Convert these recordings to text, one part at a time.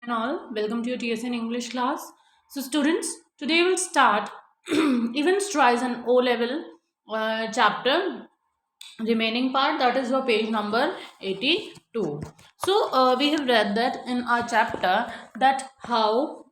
And all, welcome to your TSN English class. So, students, today we'll start events, tries, and O level chapter. Remaining part, that is your page number 82. So, we have read that in our chapter that how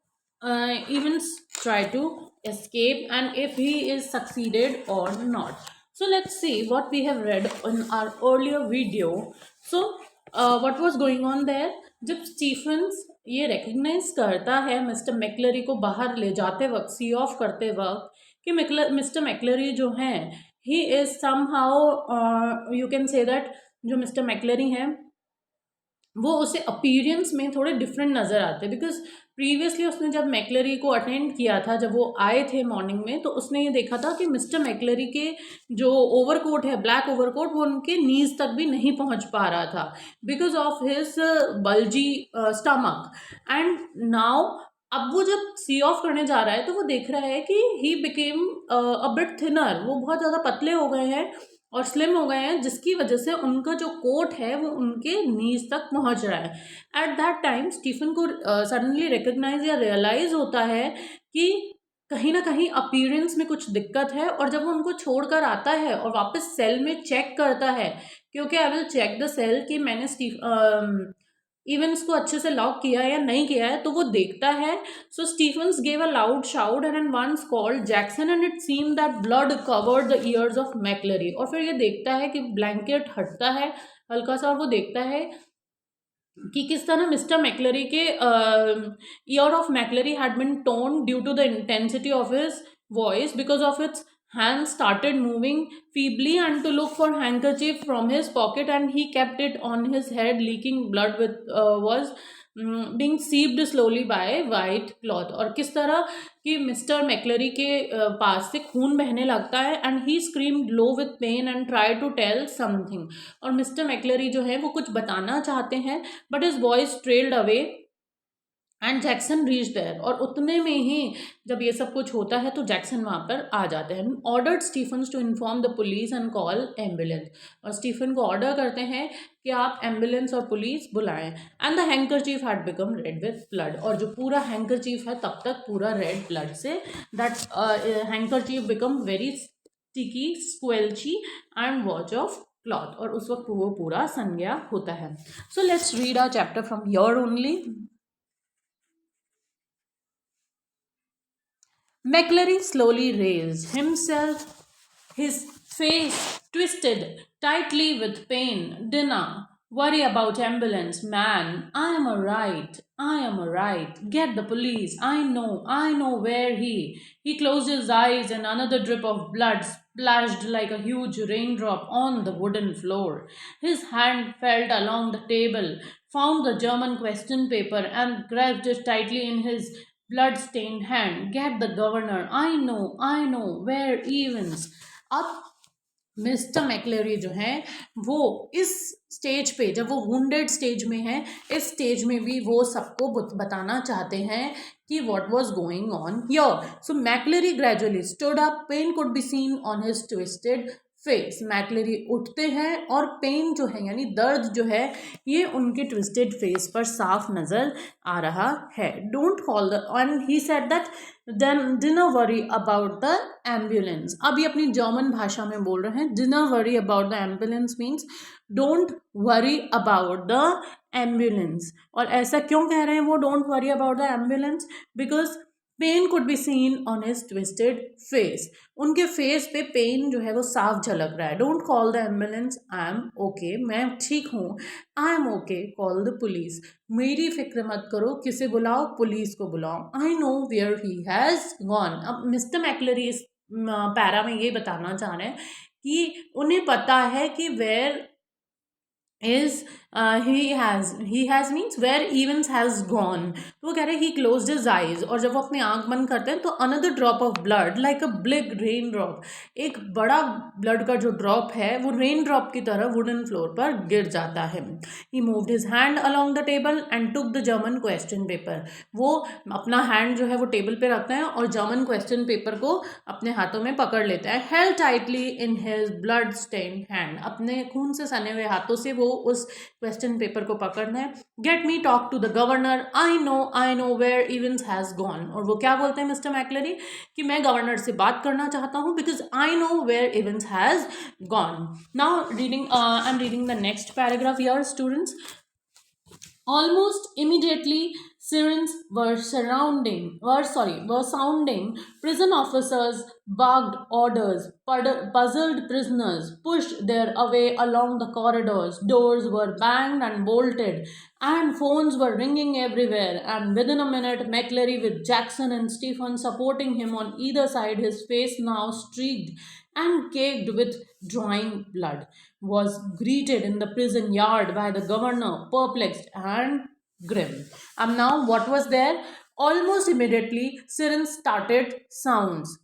events try to escape and if he is succeeded or not. So, let's see what we have read in our earlier video. So, what was going on there? जब Stephen's ये recognise करता है mister मैक्लरी को बाहर ले जाते वक्त, सी of करते वक्त, कि मिस्टर मैक्लरी जो हैं he is somehow you can say that जो मिस्टर मैक्लरी हैं वो उसे अपीयरेंस में थोड़े डिफरेंट नज़र आते हैं। बिकॉज प्रीवियसली उसने जब मैक्लरी को अटेंड किया था, जब वो आए थे मॉर्निंग में, तो उसने ये देखा था कि मिस्टर मैक्लरी के जो ओवरकोट है, ब्लैक ओवरकोट, वो उनके नीज तक भी नहीं पहुंच पा रहा था because of his bulgy stomach. And now अब वो जब सी ऑफ करने जा रहा है तो वो देख रहा है कि he became a bit thinner, वो बहुत ज़्यादा पतले हो गए हैं और स्लिम हो गए हैं, जिसकी वजह से उनका जो कोट है वो उनके नीज तक पहुंच रहा है। एट दैट टाइम स्टीफन को सडनली रिकग्नाइज या रियलाइज होता है कि कहीं ना कहीं अपीयरेंस में कुछ दिक्कत है, और जब वो उनको छोड़कर आता है और वापस सेल में चेक करता है, क्योंकि I will check the cell कि मैंने इवेंट्स को अच्छे से लॉक किया है या नहीं किया है, तो वो देखता है। So Stephens gave a loud shout and once called Jackson and it seem that blood covered the ears of McLeary. और फिर ये देखता है कि ब्लैंकेट हटता है हल्का सा, और वो देखता है कि किस तरह मिस्टर मैक्लरी के ear of McLeary had been torn due to the intensity of his voice because of its hands started moving feebly and to look for handkerchief from his pocket, and he kept it on his head. Leaking blood with was being seeped slowly by white cloth। और किस तरह कि mister McLeary के पास से खून बहने लगता है, and he screamed low with pain and try to tell something. और मिस्टर मैक्लरी जो है वो कुछ बताना चाहते हैं, but his voice trailed away and Jackson reach there. और उतने में ही जब ये सब कुछ होता है तो जैक्सन वहाँ पर आ जाते हैं। Ordered Stephens to inform the police and call ambulance. और स्टीफन को ऑर्डर करते हैं कि आप एम्बुलेंस और पुलिस बुलाएं। And the handkerchief had become red with blood. और जो पूरा हैंकरचीफ है तब तक पूरा रेड ब्लड से, that handkerchief become very sticky, squelchy and wad of cloth. और उस वक्त वो पूरा सन गया होता है। So let's read our chapter from your only. McClary slowly raised himself, his face twisted tightly with pain. Dinner. Worry about ambulance, man. I am alright. I am alright. Get the police. I know where he. He closed his eyes and another drip of blood splashed like a huge raindrop on the wooden floor. His hand felt along the table, found the German question paper and grasped it tightly in his blood-stained hand. Get the governor. I know where Evans। अब mister McCleary जो है वो इस stage पे, जब वो wounded stage में है, इस स्टेज में भी वो सबको बताना चाहते हैं कि what was going on here. So McLeary gradually stood up, pain could be seen on his twisted face. McLeary उठते हैं और पेन जो है यानी दर्द जो है ये उनके ट्विस्टेड फेस पर साफ नजर आ रहा है। Don't call the, and he said that then dinner worry about the ambulance. अब ये अपनी जर्मन भाषा में बोल रहे हैं। Dinner worry about the ambulance means don't worry about the ambulance. और ऐसा क्यों कह रहे हैं वो, don't worry about the ambulance? Because pain could be seen on his twisted face. उनके फेस पे पेन जो है वो साफ झलक रहा है। Don't call the ambulance, I am okay, मैं ठीक हूँ। I am okay, call the police. मेरी फिक्र मत करो, किसे बुलाओ? पुलिस को बुलाओ। I know where he has gone. अब मिस्टर मैक्लरी इस पैरा में ये बताना चाह रहे हैं कि उन्हें पता है कि where is he has means where Evans has gone। तो वो कह रहे हैं he closed his eyes, और जब वो अपनी आंख बंद करते हैं तो another drop of blood like a big rain drop, एक बड़ा ब्लड का जो ड्रॉप है वो रेन ड्रॉप की तरह वुडन फ्लोर पर गिर जाता है। he moved his hand along the table and took the German question paper। वो अपना हैंड जो है वो टेबल पे रखता है और जर्मन क्वेश्चन पेपर को अपने हाथों में पकड़ लेता है। held tightly in his blood stained hand। अपने खून से सने हुए हाथों से वो उस क्वेश्चन पेपर को पकड़ना है. Get me talk to the governor, I know where events has gone. और वो क्या बोलते हैं मिस्टर मैकलरी कि मैं गवर्नर से बात करना चाहता हूँ because I know where events has gone. Now I am reading the next paragraph here students. Almost immediately, sirens were sounding. Prison officers barked orders. Puzzled prisoners pushed their way along the corridors. Doors were banged and bolted, and phones were ringing everywhere. And within a minute, McLeary, with Jackson and Stephen supporting him on either side, his face now streaked and caked with drying blood, was greeted in the prison yard by the governor, perplexed and grim. And now, what was there? Almost immediately, sirens started sounds.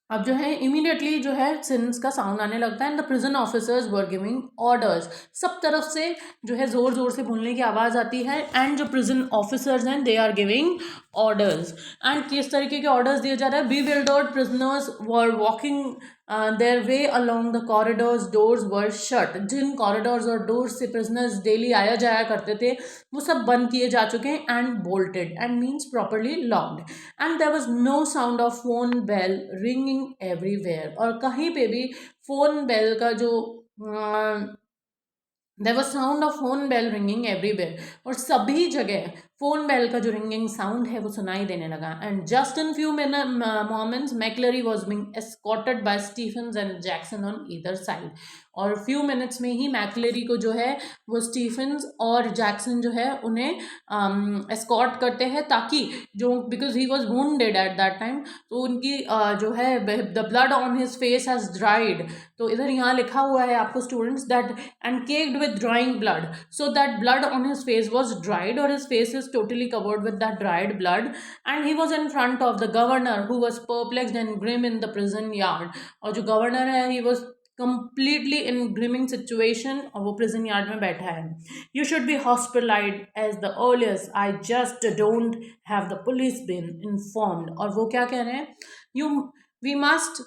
अब जो है immediately जो है since का sound आने लगता है and the prison officers were giving orders. सब तरफ से जो है ज़ोर ज़ोर से बोलने की आवाज़ आती है एंड जो प्रिजन ऑफिसर्स हैं they are giving orders. And किस तरीके के ऑर्डर्स दिए जा रहे हैं? bewildered prisoners were walking their way along the corridors, doors were shut. जिन कॉरिडोर्स और डोर्स से प्रिजनर्स डेली आया जाया करते थे वो सब बंद किए जा चुके हैं and bolted and means properly locked. And there was no sound of phone bell ringing everywhere. और कहीं पे भी फोन बेल का जो there was sound of phone bell ringing everywhere. और सभी जगह फोन बेल का जो रिंगिंग साउंड है वो सुनाई देने लगा. And just in few moments McCleary was being escorted by Stephens and Jackson on either side. और फ्यू मिनट्स में ही मैकलरी को जो है वो स्टीफन्स और जैक्सन जो है उन्हें एस्कॉर्ट करते हैं ताकि जो because he was wounded at that time तो उनकी जो है the blood on his face has dried. तो इधर यहाँ लिखा हुआ है आपको students that and caked with drying blood. So that blood on his face was dried और his face is totally covered with that dried blood. And he was in front of the governor who was perplexed and grim in the prison yard. और जो governor है he was completely in grimming situation और वो prison yard में बैठा है. You should be hospitalized as the earliest. I just don't have the police been informed. और वो क्या कह रहे हैं? We must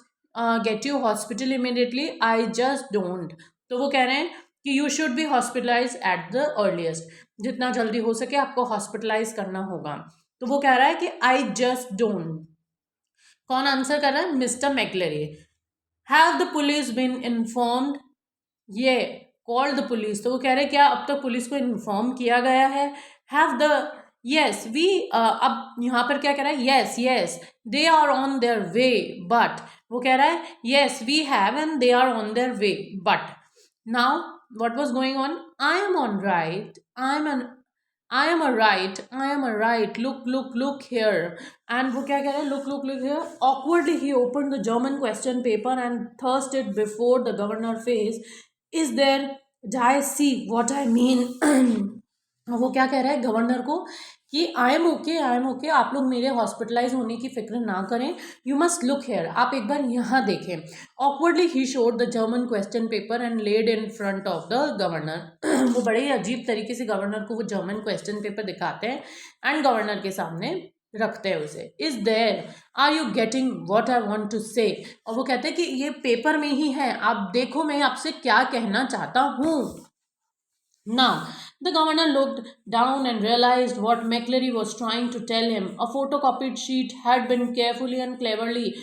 get you hospital immediately. I just don't. तो वो कह रहे हैं कि you should be hospitalise at the earliest. जितना जल्दी हो सके आपको हॉस्पिटलाइज करना होगा. तो वो कह रहा है कि आई जस्ट डोंट. कौन आंसर कर रहा है? Mister McCleary. Have the police been informed? ये कॉल द पुलिस. तो वो कह रहे हैं क्या अब तक पुलिस को इन्फॉर्म किया गया है? हैव द यस वी अब यहाँ पर क्या कह रहा है? Yes they are on their way but. वो कह रहा है yes we have and they are on their way but. Now what was going on? I am right. Look here. And वो क्या कह रहे हैं? Look here. Awkwardly he opened the German question paper and thrust it before the governor's face. Is there? I see what I mean. वो क्या कह रहा है गवर्नर को कि आई एम ओके आप लोग मेरे हॉस्पिटलाइज होने की फिक्र ना करें. You must look here. आप एक बार यहाँ देखें. Awkwardly he showed the German question paper and laid in front of the governor. वो बड़े ही अजीब तरीके से गवर्नर को वो जर्मन क्वेश्चन पेपर दिखाते हैं एंड गवर्नर के सामने रखते हैं उसे. Is there? Are you getting what I want to say? और वो कहते हैं कि ये पेपर में ही है, आप देखो मैं आपसे क्या कहना चाहता हूँ. Now, the governor looked down and realized what McLeary was trying to tell him. A photocopied sheet had been carefully and cleverly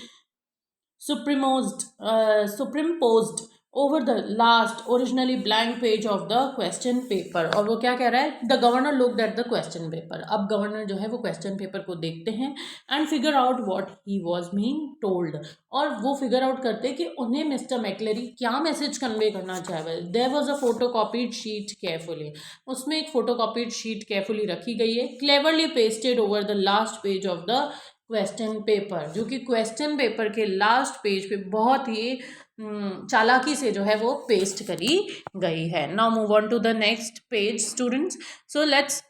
superimposed over the last originally blank page of the question paper. और वो क्या कह रहा है? The governor looked at the question paper. अब governor जो है वो क्वेश्चन पेपर को देखते हैं and figure out what he was being told. और वो फिगर आउट करते हैं कि उन्हें मिस्टर मैकलरी क्या मैसेज कन्वे करना चाह रहे हैं. There was a photocopied sheet carefully. उसमें एक फोटोकॉपीड शीट केयरफुली रखी गई है. Cleverly pasted over the last page of the question paper. जो कि क्वेश्चन पेपर के लास्ट पेज पे बहुत ही चालाकी से जो है वो पेस्ट करी गई है. Now move on to the next page students. So let's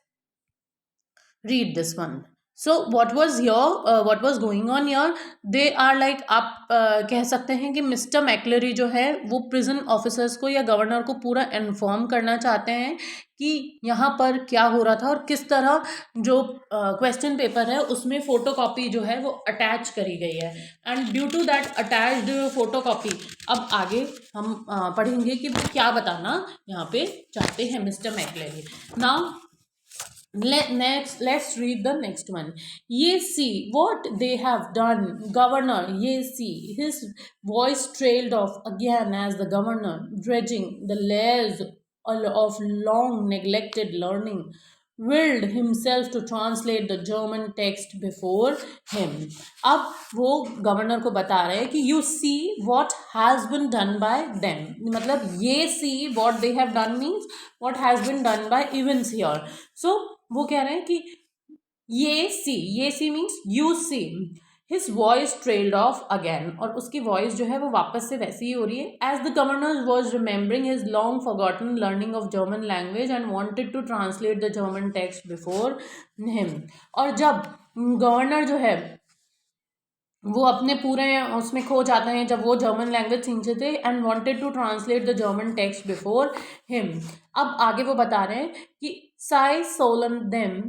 read this one. So what was going on here, they are like, आप कह सकते हैं कि मिस्टर मैकलरी जो है वो प्रिजन ऑफिसर्स को या गवर्नर को पूरा इन्फॉर्म करना चाहते हैं कि यहाँ पर क्या हो रहा था और किस तरह जो क्वेश्चन पेपर है उसमें फोटोकॉपी जो है वो अटैच करी गई है। And due to that attached photocopy, अब आगे हम पढ़ेंगे कि वो क्या बताना यहाँ पे चाहते हैं mister मैकलरी। Now let's read the next one. Ye see what they have done, governor. Ye see. His voice trailed off again as the governor, dredging the layers of long neglected learning, willed himself to translate the German text before him. अब वो governor को बता रहे हैं कि you see what has been done by them, मतलब ये see what they have done means what has been done by events here. So वो कह रहे हैं कि ये see means you see. His voice trailed off again, और उसकी वॉइस जो है वो वापस से वैसी ही हो रही है। As the governor was remembering his long forgotten learning of German language and wanted to translate the German text before him. और जब गवर्नर जो है वो अपने पूरे उसमें खो जाते हैं जब वो जर्मन लैंग्वेज सीखते थे, and wanted to translate the German text before him. अब आगे वो बता रहे हैं कि साई सोलन देम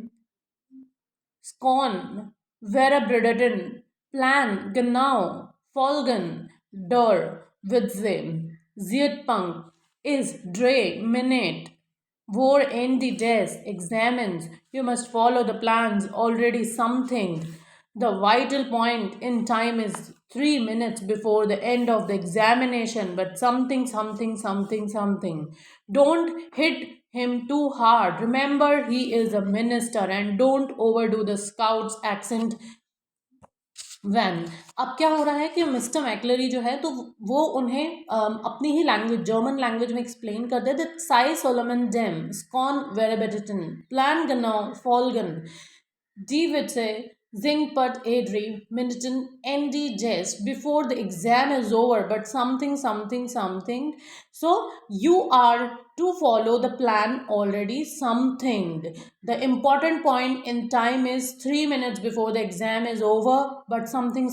स्कॉन वेराब्रिडन प्लान गनाओ फॉल्गन डर विद्जेम जियतपंग इज ड्रे मिनेट Vor end the desk, examines, you must follow the plans already something. The vital point in time is 3 minutes before the end of the examination, but something. Don't hit him too hard. Remember, he is a minister, and don't overdo the scout's accent वैन। अब क्या हो रहा है कि mister मैकलरी जो है तो वो उन्हें अपनी ही लैंग्वेज जर्मन लैंग्वेज में एक्सप्लेन कर दे दैट साई सोलोमन डेम स्कॉन वेरेबेटन प्लान गनाउ फॉलगन डी विट्से Zingput Adri Minton ND Jest before the exam is over, but something. So you are to follow the plan already something. The important point in time is 3 minutes before the exam is over, but something.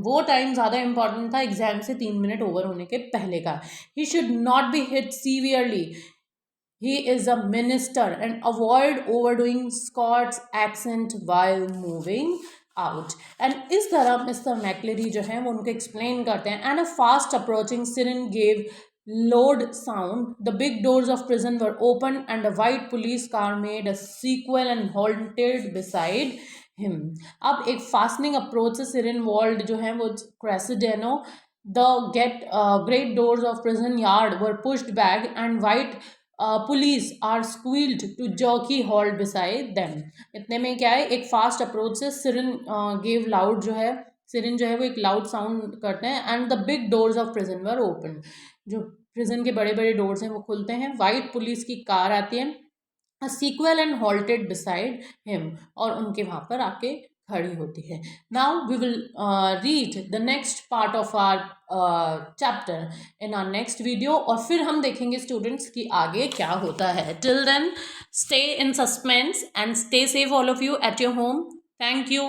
वो time ज़्यादा important था exam से 3 minute over होने के पहले का। He should not be hit severely. He is a minister, and avoid overdoing Scott's accent while moving out. And इस तरह मिस्टर मैकलरी जो है वो उनको एक्सप्लेन करते हैं। And a fast approaching siren gave loud sound. The big doors of prison were open, and a white police car made a sequel and halted beside him. अब एक फास्टनिंग अप्रोच से Siran walled जो है वो क्रेसिडेनो the great doors of prison yard were pushed back, and white police are squealed to jerky halt beside them. इतने में क्या है, एक फास्ट अप्रोच से सिरन गेव लाउड जो है सिरन जो है वो एक लाउड साउंड करते हैं, and the big doors of prison were open. जो प्रिजन के बड़े बड़े डोर्स हैं वो खुलते हैं। वाइट पुलिस की कार आती है, a sequel and halted beside him, और उनके वहाँ पर आके खड़ी होती है। Now we will read the next part of our chapter in our next video, और फिर हम देखेंगे स्टूडेंट्स कि आगे क्या होता है। Till then stay in suspense and stay safe all of you at your home. Thank you.